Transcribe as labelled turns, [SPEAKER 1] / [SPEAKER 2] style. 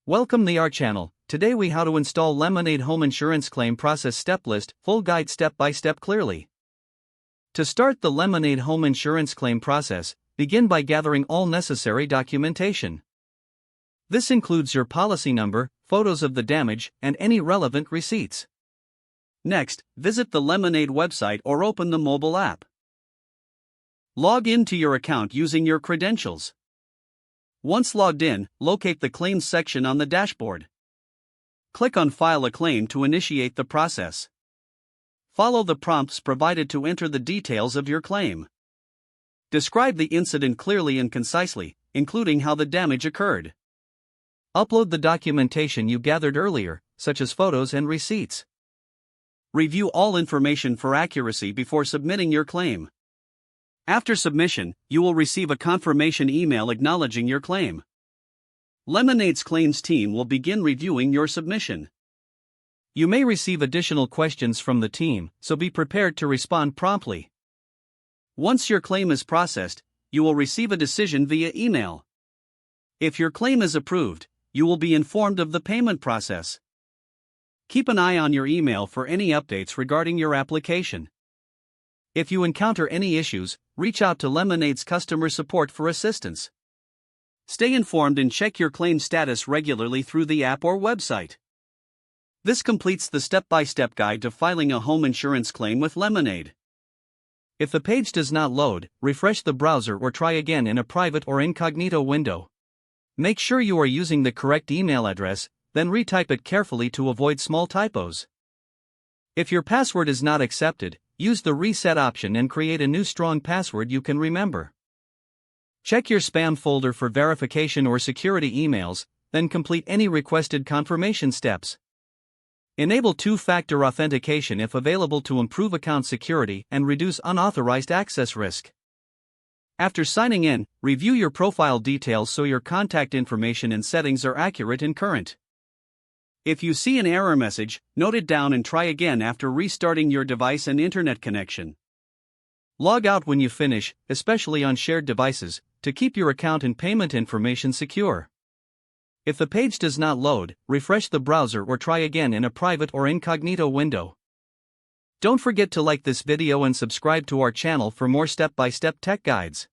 [SPEAKER 1] Welcome to our channel. Today we how to install Lemonade Home Insurance Claim Process Step List, full guide step by step clearly. To start the Lemonade Home Insurance Claim process, begin by gathering all necessary documentation. This includes your policy number, photos of the damage, and any relevant receipts. Next, visit the Lemonade website or open the mobile app. Log in to your account using your credentials. Once logged in, locate the Claims section on the dashboard. Click on File a Claim to initiate the process. Follow the prompts provided to enter the details of your claim. Describe the incident clearly and concisely, including how the damage occurred. Upload the documentation you gathered earlier, such as photos and receipts. Review all information for accuracy before submitting your claim. After submission, you will receive a confirmation email acknowledging your claim. Lemonade's claims team will begin reviewing your submission. You may receive additional questions from the team, so be prepared to respond promptly. Once your claim is processed, you will receive a decision via email. If your claim is approved, you will be informed of the payment process. Keep an eye on your email for any updates regarding your application. If you encounter any issues, reach out to Lemonade's customer support for assistance. Stay informed and check your claim status regularly through the app or website. This completes the step-by-step guide to filing a home insurance claim with Lemonade. If the page does not load, refresh the browser or try again in a private or incognito window. Make sure you are using the correct email address, then retype it carefully to avoid small typos. If your password is not accepted, use the reset option and create a new strong password you can remember. Check your spam folder for verification or security emails, then complete any requested confirmation steps. Enable two-factor authentication if available to improve account security and reduce unauthorized access risk. After signing in, review your profile details so your contact information and settings are accurate and current. If you see an error message, note it down and try again after restarting your device and internet connection. Log out when you finish, especially on shared devices, to keep your account and payment information secure. If the page does not load, refresh the browser or try again in a private or incognito window. Don't forget to like this video and subscribe to our channel for more step-by-step tech guides.